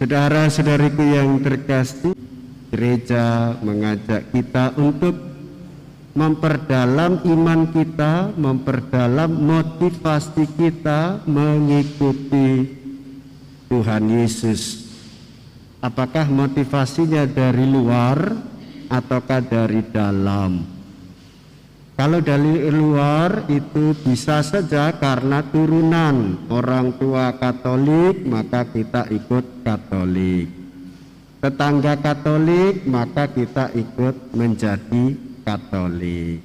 Saudara-saudariku yang terkasih, gereja mengajak kita untuk memperdalam iman kita, memperdalam motivasi kita mengikuti Tuhan Yesus. Apakah motivasinya dari luar ataukah dari dalam? Kalau dari luar itu bisa saja karena turunan orang tua Katolik, maka kita ikut Katolik. Tetangga Katolik, maka kita ikut menjadi Katolik.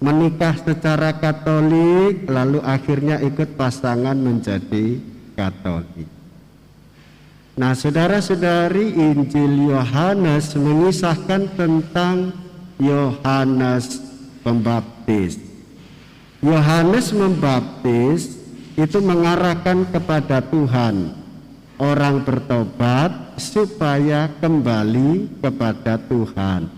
Menikah secara Katolik, lalu akhirnya ikut pasangan menjadi Katolik. Nah, saudara-saudari, Injil Yohanes mengisahkan tentang Yohanes Pembaptis. Yohanes membaptis itu mengarahkan kepada Tuhan. Orang bertobat supaya kembali kepada Tuhan.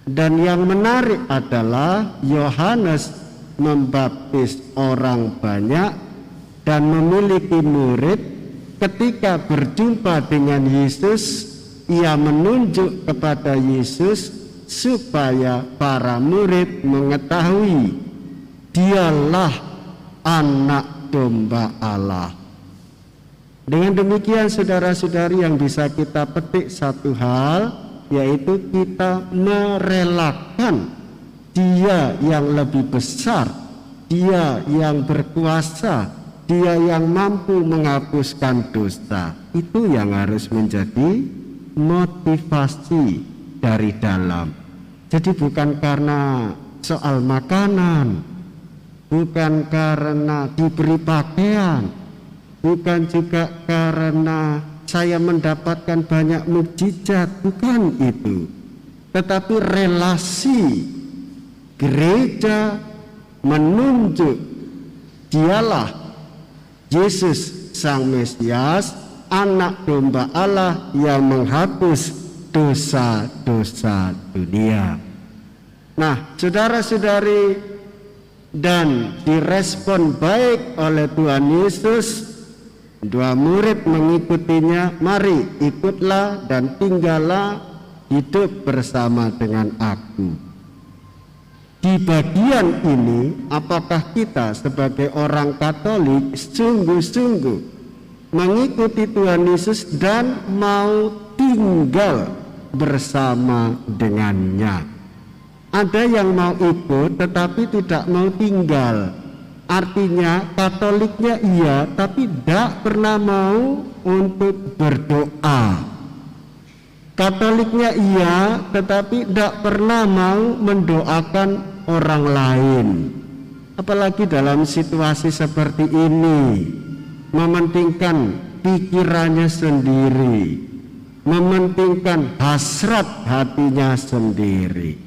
Dan yang menarik adalah Yohanes membaptis orang banyak dan memiliki murid. Ketika berjumpa dengan Yesus, ia menunjuk kepada Yesus supaya para murid mengetahui dialah anak domba Allah. Dengan demikian, saudara-saudari, yang bisa kita petik satu hal, yaitu kita merelakan Dia yang lebih besar, Dia yang berkuasa, Dia yang mampu menghapuskan dosa. Itu yang harus menjadi motivasi dari dalam. Jadi bukan karena soal makanan, bukan karena diberi pakaian, bukan juga karena saya mendapatkan banyak mukjizat, bukan itu. Tetapi relasi gereja menunjuk Dialah Yesus Sang Mesias, anak domba Allah yang menghapus dosa-dosa dunia. Nah, saudara-saudari, dan direspon baik oleh Tuhan Yesus. Dua murid mengikutinya, mari ikutlah dan tinggallah hidup bersama dengan aku. Di bagian ini, apakah kita sebagai orang Katolik sungguh-sungguh mengikuti Tuhan Yesus dan mau tinggal bersama dengannya? Ada yang mau ikut tetapi tidak mau tinggal. Artinya Katoliknya iya, tapi tidak pernah mau untuk berdoa. Katoliknya iya, tetapi tidak pernah mau mendoakan orang lain. Apalagi dalam situasi seperti ini, mementingkan pikirannya sendiri, mementingkan hasrat hatinya sendiri.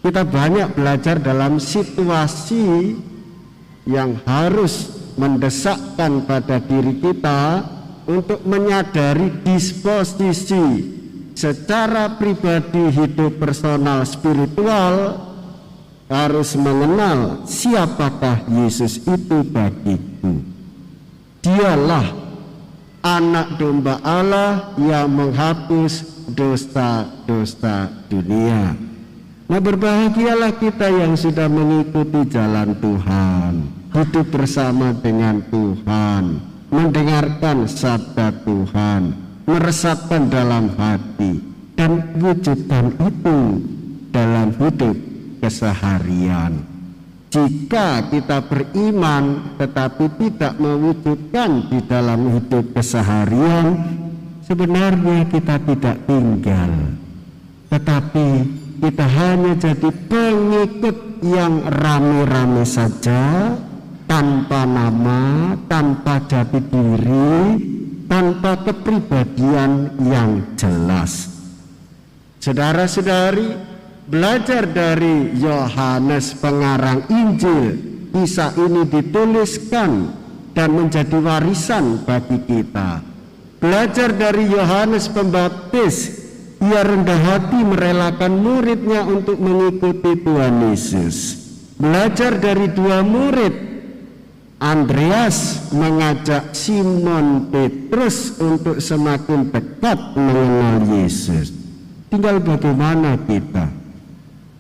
Kita banyak belajar dalam situasi yang harus mendesakkan pada diri kita untuk menyadari disposisi secara pribadi, hidup personal spiritual, harus mengenal siapakah Yesus itu bagiku. Dialah anak domba Allah yang menghapus dosa-dosa dunia. Nah, berbahagialah kita yang sudah mengikuti jalan Tuhan, hidup bersama dengan Tuhan, mendengarkan sabda Tuhan, meresapkan dalam hati, dan wujudkan itu dalam hidup keseharian. Jika kita beriman tetapi tidak mewujudkan di dalam hidup keseharian, sebenarnya kita tidak tinggal, tetapi kita hanya jadi pengikut yang rame-rame saja, tanpa nama, tanpa jati diri, tanpa kepribadian yang jelas. Saudara-saudari, belajar dari Yohanes pengarang Injil, kisah ini dituliskan dan menjadi warisan bagi kita. Belajar dari Yohanes Pembaptis, ia rendah hati merelakan muridnya untuk mengikuti Tuhan Yesus. Belajar dari dua murid Andreas mengajak Simon Petrus untuk semakin dekat mengenal Yesus. Tinggal bagaimana kita?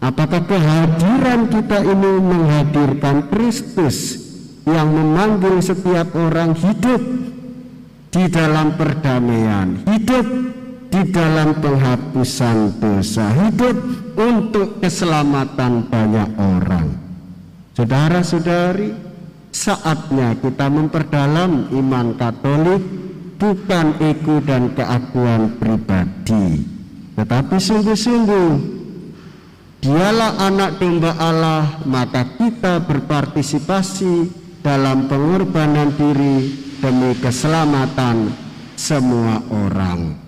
Apakah kehadiran kita ini menghadirkan Kristus yang memanggil setiap orang hidup di dalam perdamaian, hidup di dalam penghapusan dosa, hidup untuk keselamatan banyak orang. Saudara-saudari, saatnya kita memperdalam iman Katolik, bukan ego dan keakuan pribadi, tetapi sungguh-sungguh Dialah anak domba Allah, maka kita berpartisipasi dalam pengorbanan diri demi keselamatan semua orang.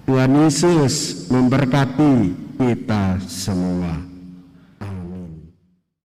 Tuhan Yesus memberkati kita semua.